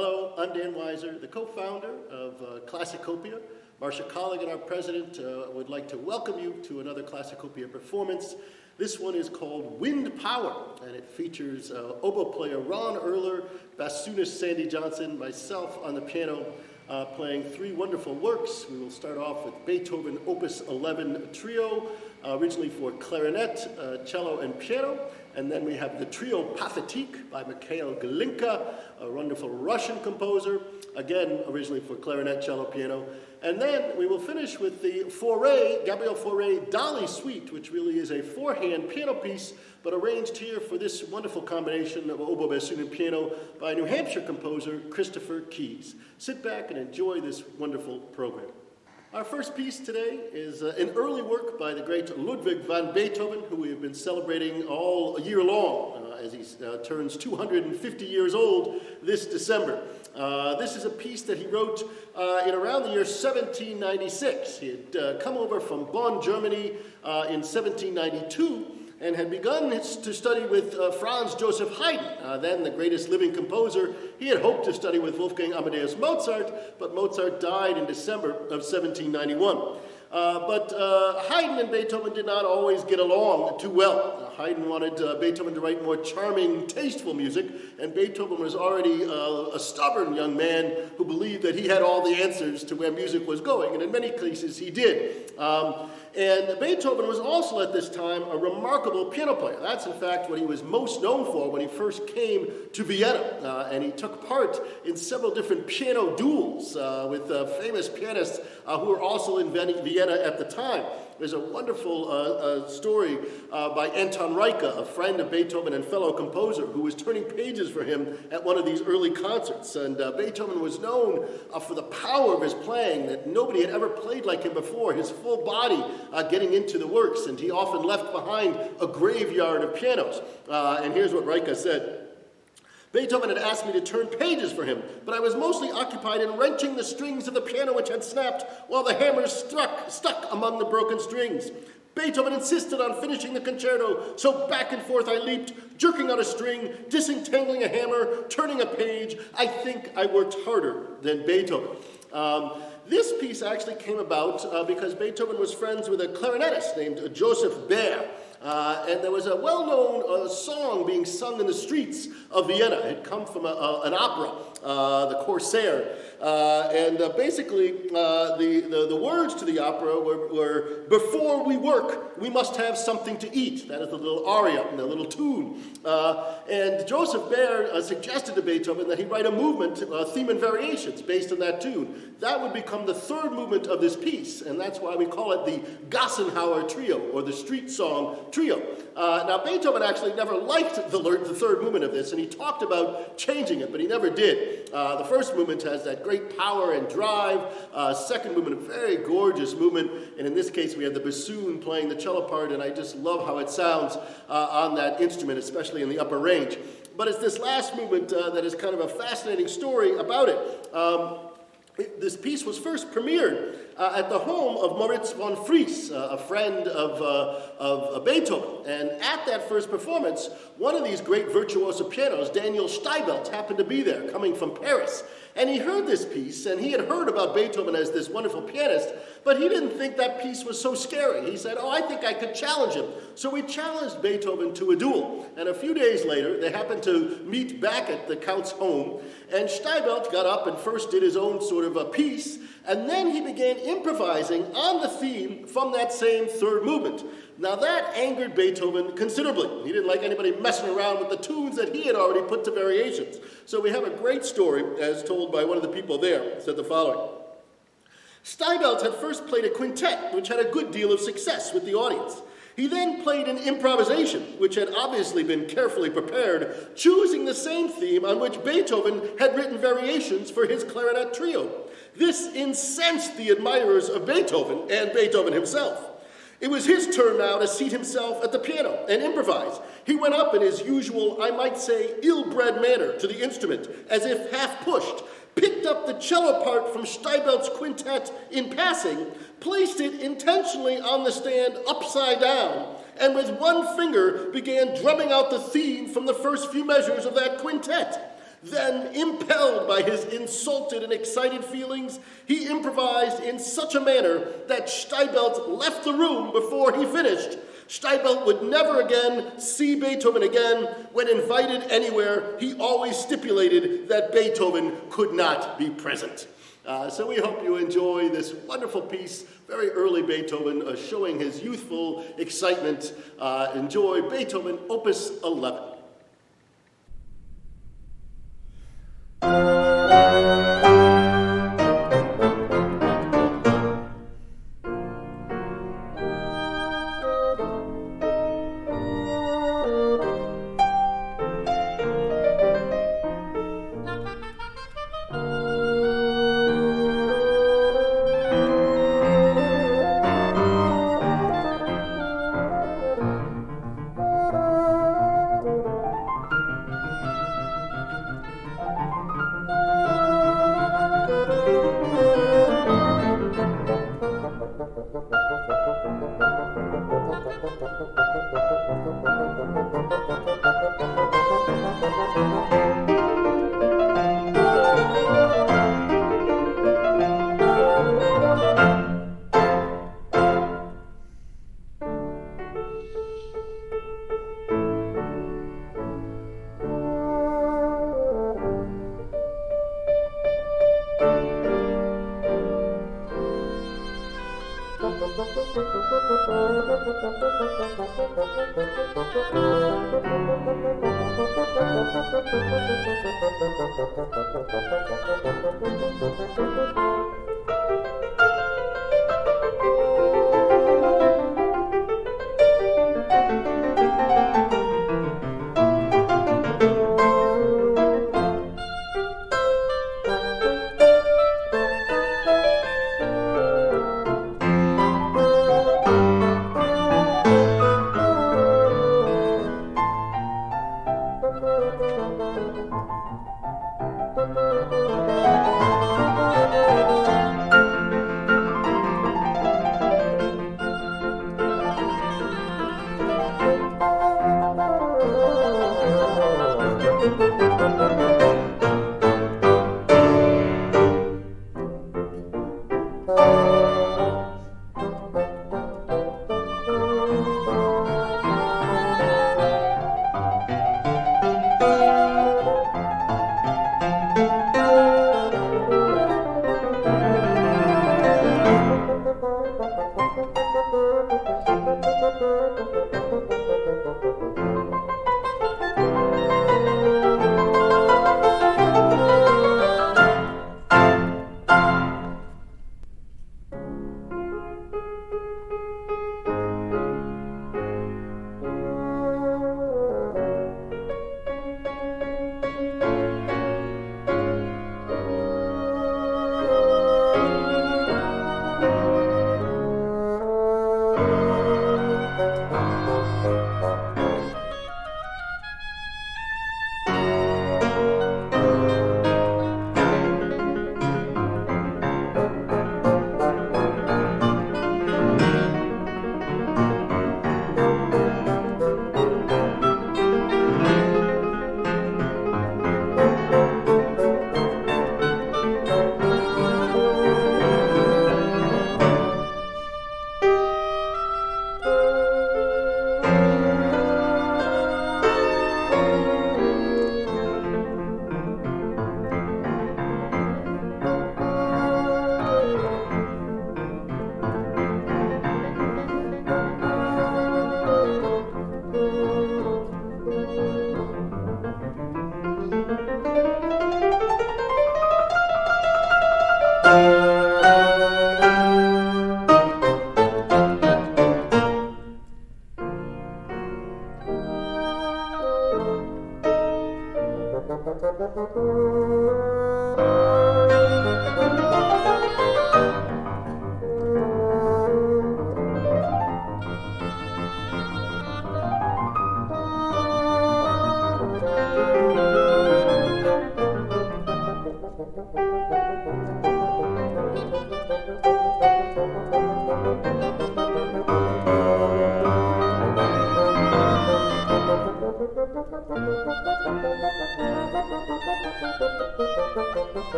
Hello, I'm Dan Weiser, the co-founder of CLASSCOPIA. Marcia Colligan, our president, would like to welcome you to another CLASSCOPIA performance. This one is called Wind Power, and it features oboe player Ron Erler, bassoonist Sandy Johnson, myself on the piano, playing three wonderful works. We will start off with Beethoven Opus 11 Trio, originally for clarinet, cello, and piano. And then we have the Trio Pathétique by Mikhail Glinka, a wonderful Russian composer, again, originally for clarinet, cello, piano. And then we will finish with the Faure, Gabriel Faure Dolly Suite, which really is a four-hand piano piece, but arranged here for this wonderful combination of oboe, bassoon, and piano by New Hampshire composer Christopher Keyes. Sit back and enjoy this wonderful program. Our first piece today is an early work by the great Ludwig van Beethoven, who we have been celebrating all year long as he turns 250 years old this December. This is a piece that he wrote in around the year 1796. He had come over from Bonn, Germany in 1792 and had begun to study with Franz Joseph Haydn, then the greatest living composer. He had hoped to study with Wolfgang Amadeus Mozart, but Mozart died in December of 1791. But Haydn and Beethoven did not always get along too well. Haydn wanted Beethoven to write more charming, tasteful music, and Beethoven was already a stubborn young man who believed that he had all the answers to where music was going, and in many cases he did. And Beethoven was also at this time a remarkable piano player. That's in fact what he was most known for when he first came to Vienna. And he took part in several different piano duels with famous pianists who were also in Vienna at the time. There's a wonderful story by Anton Reicha, a friend of Beethoven and fellow composer, who was turning pages for him at one of these early concerts. And Beethoven was known for the power of his playing, that nobody had ever played like him before, his full body getting into the works, and he often left behind a graveyard of pianos. And here's what Reicha said. Beethoven had asked me to turn pages for him, but I was mostly occupied in wrenching the strings of the piano which had snapped, while the hammers stuck among the broken strings. Beethoven insisted on finishing the concerto, so back and forth I leaped, jerking out a string, disentangling a hammer, turning a page. I think I worked harder than Beethoven. This piece actually came about because Beethoven was friends with a clarinetist named Joseph Baer. And there was a well-known song being sung in the streets of Vienna. It had come from an opera, The Corsair. Basically, the words to the opera were, "Before we work, we must have something to eat." That is the little aria, the little tune. And Joseph Baer suggested to Beethoven that he write a movement, theme and variations, based on that tune. That would become the third movement of this piece, and that's why we call it the Gassenhauer Trio, or the Street Song Trio. Now, Beethoven actually never liked the third movement of this, and he talked about changing it, but he never did. The first movement has that great power and drive. Second movement, a very gorgeous movement, and in this case we have the bassoon playing the cello part, and I just love how it sounds on that instrument, especially in the upper range. But it's this last movement that is kind of a fascinating story about it. This piece was first premiered at the home of Moritz von Fries, a friend of Beethoven. And at that first performance, one of these great virtuoso pianos, Daniel Steibelt, happened to be there, coming from Paris. And he heard this piece, and he had heard about Beethoven as this wonderful pianist, but he didn't think that piece was so scary. He said, "Oh, I think I could challenge him." So we challenged Beethoven to a duel. And a few days later, they happened to meet back at the Count's home, and Steibelt got up and first did his own sort of a piece, and then he began improvising on the theme from that same third movement. Now that angered Beethoven considerably. He didn't like anybody messing around with the tunes that he had already put to variations. So we have a great story, as told by one of the people there. It said the following. Steibelt had first played a quintet, which had a good deal of success with the audience. He then played an improvisation, which had obviously been carefully prepared, choosing the same theme on which Beethoven had written variations for his clarinet trio. This incensed the admirers of Beethoven and Beethoven himself. It was his turn now to seat himself at the piano and improvise. He went up in his usual, I might say, ill-bred manner to the instrument, as if half pushed, picked up the cello part from Steibelt's quintet in passing, placed it intentionally on the stand upside down, and with one finger began drumming out the theme from the first few measures of that quintet. Then, impelled by his insulted and excited feelings, he improvised in such a manner that Steibelt left the room before he finished. Steibelt would never again see Beethoven again. When invited anywhere, he always stipulated that Beethoven could not be present. So we hope you enjoy this wonderful piece, very early Beethoven, showing his youthful excitement. Enjoy Beethoven, Opus 11.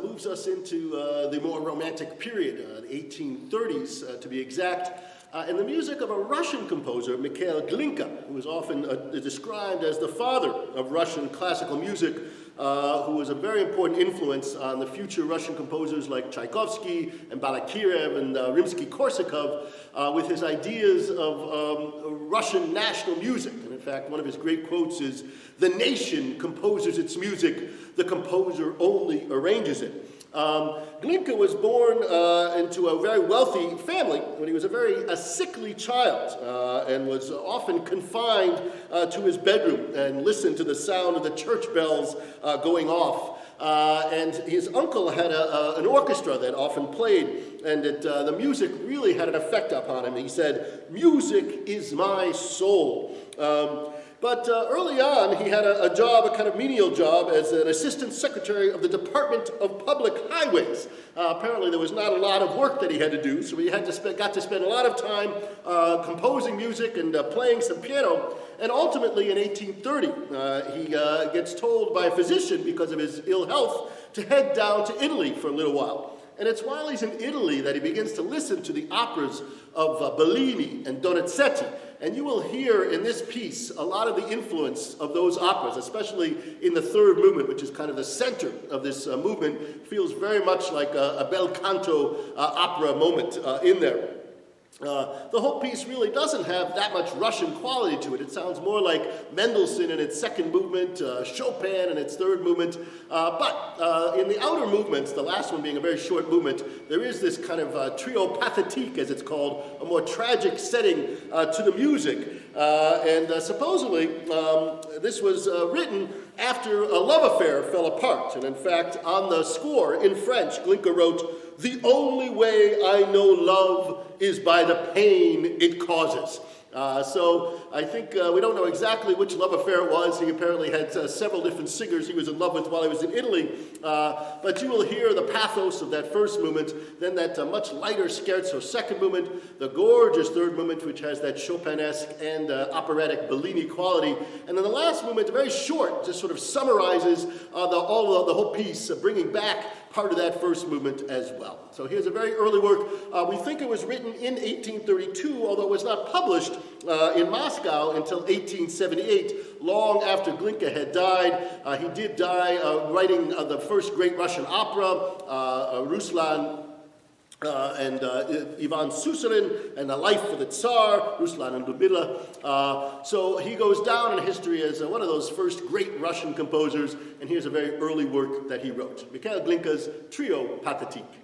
moves us into the more romantic period, the 1830s to be exact, and the music of a Russian composer, Mikhail Glinka, who is often described as the father of Russian classical music, who was a very important influence on the future Russian composers like Tchaikovsky and Balakirev and Rimsky-Korsakov, with his ideas of Russian national music. And in fact, one of his great quotes is, "The nation composes its music, the composer only arranges it." Glinka was born into a very wealthy family when he was a sickly child and was often confined to his bedroom and listened to the sound of the church bells going off. And his uncle had an orchestra that often played, and the music really had an effect upon him. He said, "Music is my soul." But early on, he had a job, a kind of menial job, as an assistant secretary of the Department of Public Highways. Apparently, there was not a lot of work that he had to do, so he got to spend a lot of time composing music and playing some piano. And ultimately, in 1830, he gets told by a physician, because of his ill health, to head down to Italy for a little while. And it's while he's in Italy that he begins to listen to the operas of Bellini and Donizetti. And you will hear in this piece a lot of the influence of those operas, especially in the third movement, which is kind of the center of this movement. Feels very much like a bel canto opera moment in there. The whole piece really doesn't have that much Russian quality to it. It sounds more like Mendelssohn in its second movement, Chopin in its third movement. But in the outer movements, the last one being a very short movement, there is this kind of trio pathétique, as it's called, a more tragic setting to the music. And supposedly, this was written after a love affair fell apart. And in fact, on the score in French, Glinka wrote, "The only way I know love is by the pain it causes." So I think we don't know exactly which love affair it was. He apparently had several different singers he was in love with while he was in Italy. But you will hear the pathos of that first movement, then that much lighter scherzo second movement, the gorgeous third movement, which has that Chopinesque and operatic Bellini quality. And then the last movement, very short, just sort of summarizes the whole piece, bringing back part of that first movement as well. So here's a very early work. We think it was written in 1832, although it was not published in Moscow until 1878, long after Glinka had died. He did die writing the first great Russian opera, Ruslan and Ivan Susarin, and The Life of the Tsar, Ruslan and Lyudmila. So he goes down in history as one of those first great Russian composers, and here's a very early work that he wrote, Mikhail Glinka's Trio Pathétique.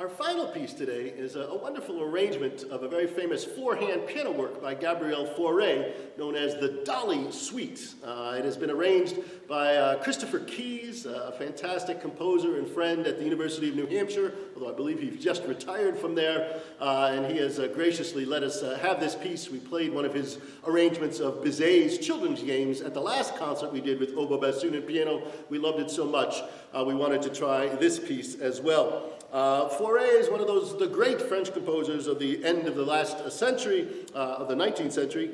Our final piece today is a wonderful arrangement of a very famous four-hand piano work by Gabriel Faure, known as the Dolly Suite. It has been arranged by Christopher Keyes, a fantastic composer and friend at the University of New Hampshire, although I believe he's just retired from there, and he has graciously let us have this piece. We played one of his arrangements of Bizet's children's games at the last concert we did with Oboe, Bassoon, and piano. We loved it so much, we wanted to try this piece as well. Faure is one of the great French composers of the end of the last century, of the 19th century,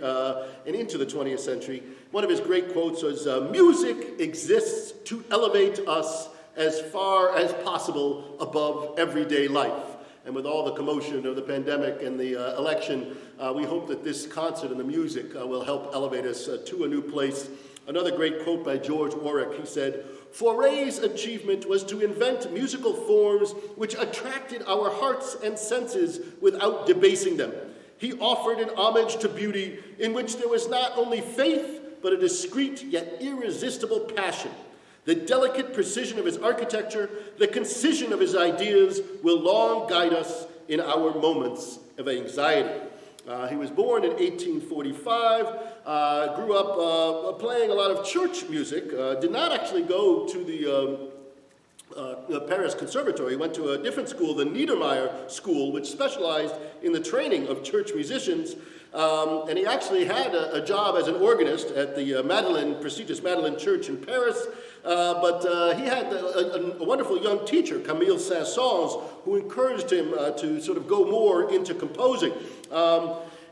and into the 20th century. One of his great quotes was, "Music exists to elevate us as far as possible above everyday life." And with all the commotion of the pandemic and the election, we hope that this concert and the music will help elevate us to a new place. Another great quote by George Orrick, he said, "Faure's achievement was to invent musical forms which attracted our hearts and senses without debasing them. He offered an homage to beauty in which there was not only faith, but a discreet yet irresistible passion. The delicate precision of his architecture, the concision of his ideas will long guide us in our moments of anxiety." He was born in 1845, grew up playing a lot of church music, did not actually go to the Paris Conservatory. He went to a different school, the Niedermeyer School, which specialized in the training of church musicians. And he actually had a job as an organist at the prestigious Madeleine Church in Paris. But he had a wonderful young teacher, Camille Saint-Saëns, who encouraged him to sort of go more into composing.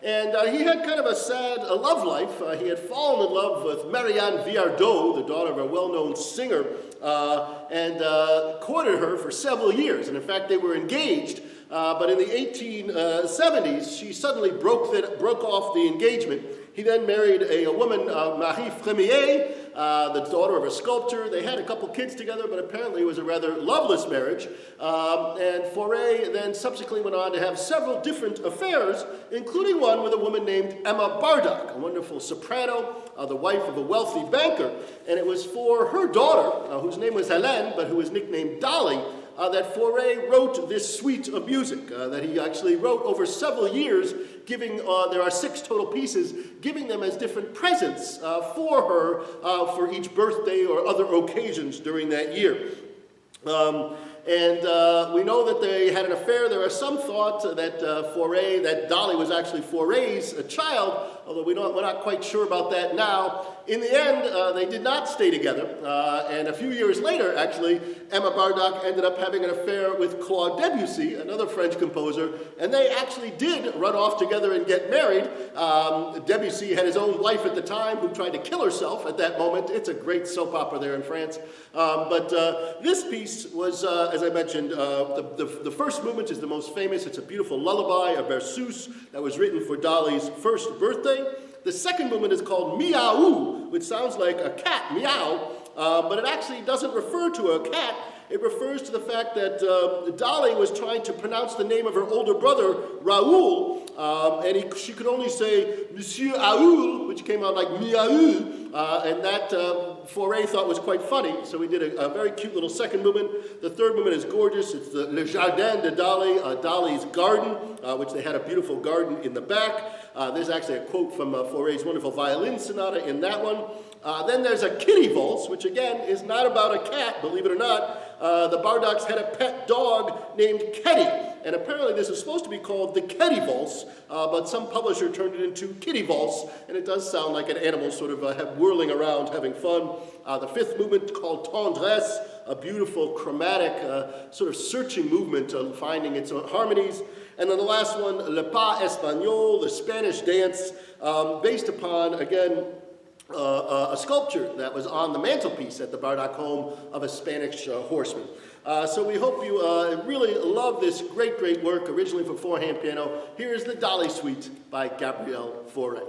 And he had kind of a sad love life. He had fallen in love with Marianne Viardot, the daughter of a well-known singer, and courted her for several years. And in fact, they were engaged. But in the 1870s, she suddenly broke off the engagement. He then married a woman, Marie Frémier, the daughter of a sculptor. They had a couple kids together, but apparently it was a rather loveless marriage. And Faure then subsequently went on to have several different affairs, including one with a woman named Emma Bardock, a wonderful soprano, the wife of a wealthy banker. And it was for her daughter, whose name was Hélène, but who was nicknamed Dolly, that Faure wrote this suite of music that he actually wrote over several years, giving, there are 6 total pieces, giving them as different presents for her for each birthday or other occasions during that year. And we know that they had an affair. There are some thought that that Dolly was actually Faure's child, although we're not quite sure about that now. In the end, they did not stay together. And a few years later, actually, Emma Bardock ended up having an affair with Claude Debussy, another French composer, and they actually did run off together and get married. Debussy had his own wife at the time who tried to kill herself at that moment. It's a great soap opera there in France. But this piece was, as I mentioned, the first movement is the most famous. It's a beautiful lullaby, a berceuse, that was written for Dolly's first birthday. The second movement is called Meow, which sounds like a cat, meow, but it actually doesn't refer to a cat. It refers to the fact that Dolly was trying to pronounce the name of her older brother, Raoul, and she could only say Monsieur Aoul, which came out like Miaoul, and that Faure thought was quite funny, so we did a very cute little second movement. The third movement is gorgeous. It's the Le Jardin de Dolly, Dolly's garden, which they had a beautiful garden in the back. There's actually a quote from Faure's wonderful violin sonata in that one. Then there's a kitty waltz, which again is not about a cat, believe it or not. The Bardocks had a pet dog named Ketty, and apparently this is supposed to be called the Ketty Waltz, but some publisher turned it into Kitty Waltz, and it does sound like an animal sort of whirling around having fun. The fifth movement, called Tendresse, a beautiful chromatic sort of searching movement of finding its own harmonies. And then the last one, Le Pas Espagnol, the Spanish dance, based upon, again, a sculpture that was on the mantelpiece at the Bardock home of a Spanish horseman. So we hope you really love this great, great work, originally for four-hand piano. Here is the Dolly Suite by Gabriel Faure.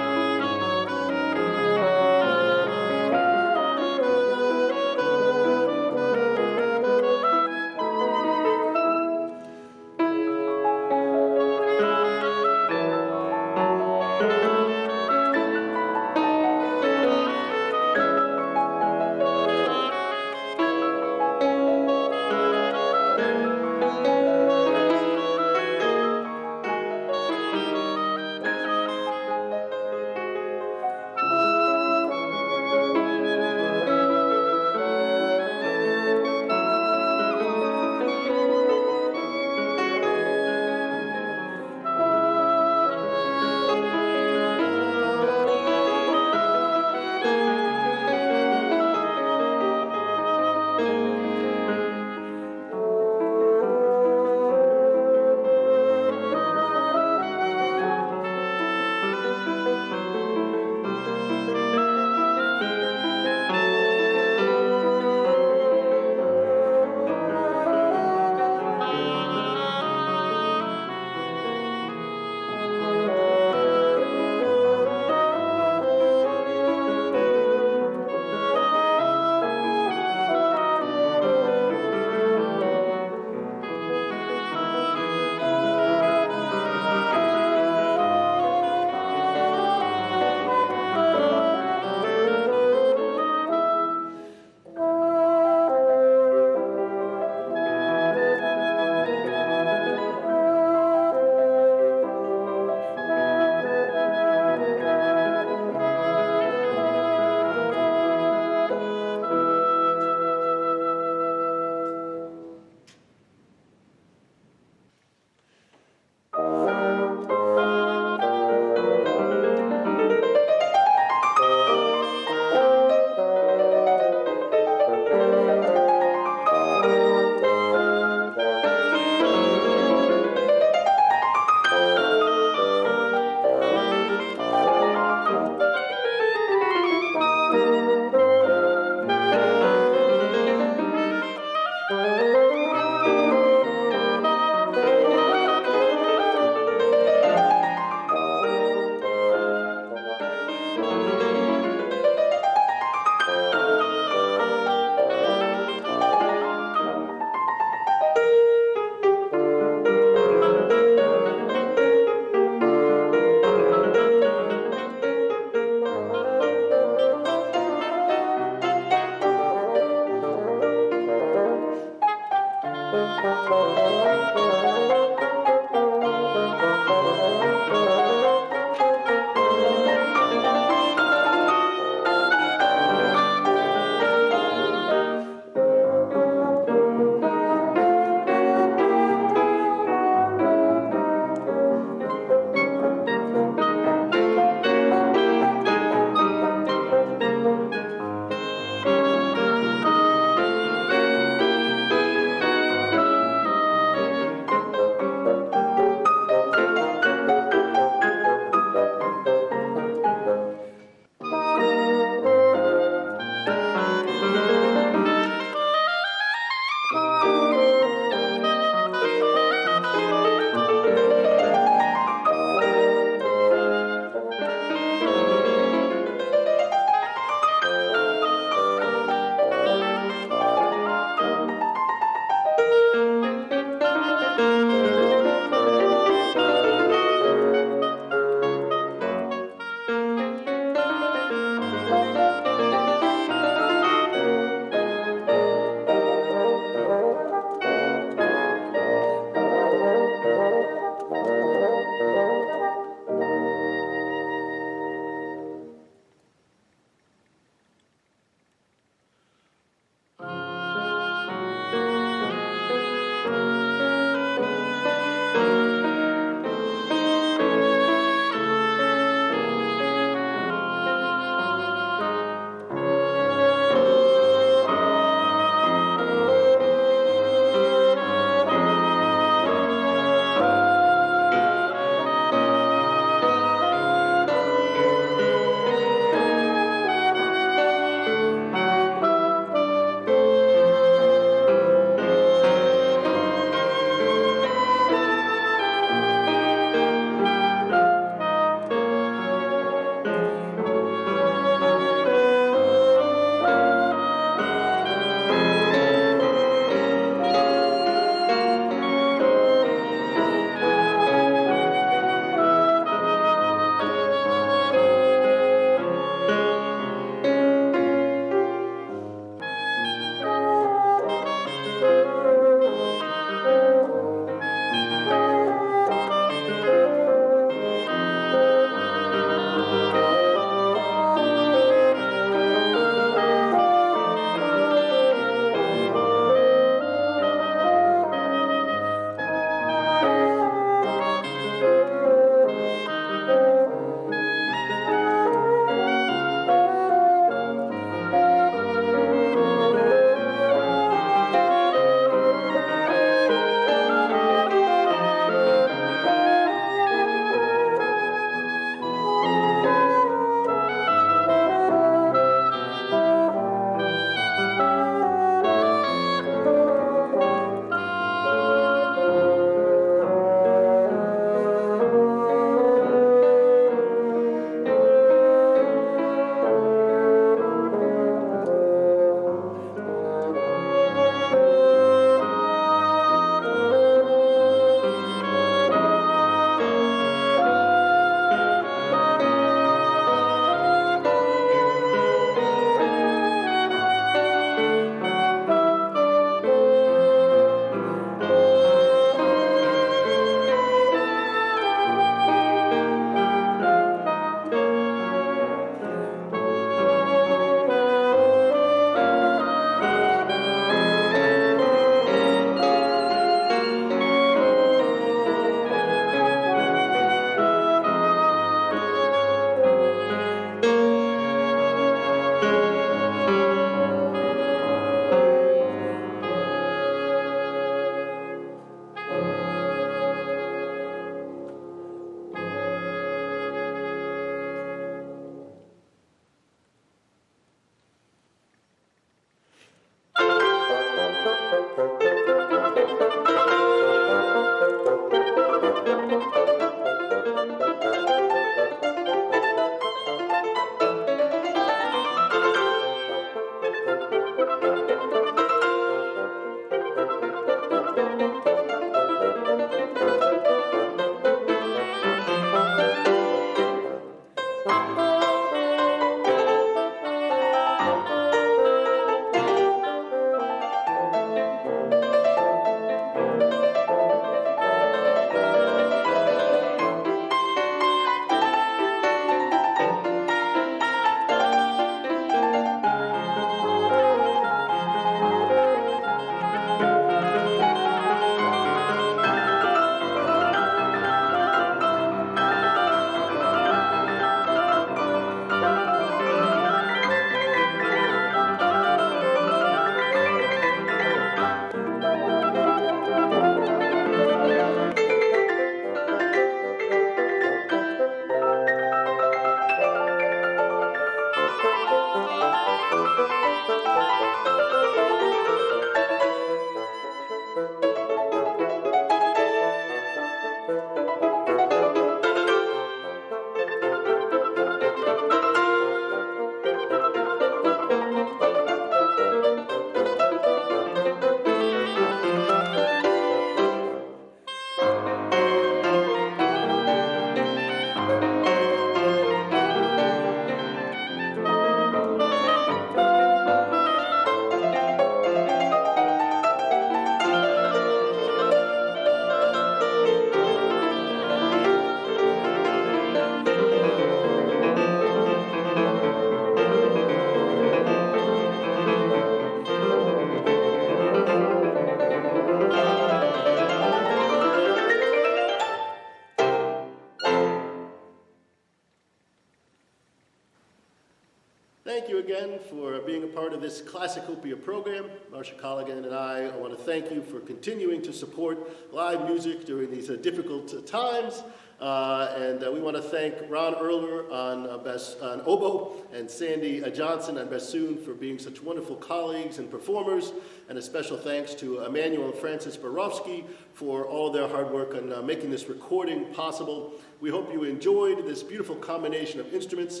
again for being a part of this Classicopia program. Marcia Colligan and I want to thank you for continuing to support live music during these difficult times. And we want to thank Ron Erler on Oboe and Sandy Johnson on Bassoon for being such wonderful colleagues and performers. And a special thanks to Emmanuel and Francis Borowski for all of their hard work on making this recording possible. We hope you enjoyed this beautiful combination of instruments.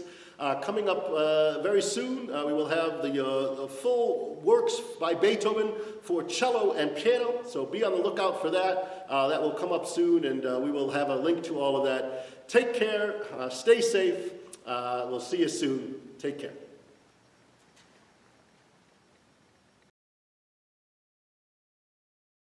Coming up very soon, we will have the full works by Beethoven for cello and piano, so be on the lookout for that. That will come up soon, and we will have a link to all of that. Take care, stay safe, we'll see you soon. Take care.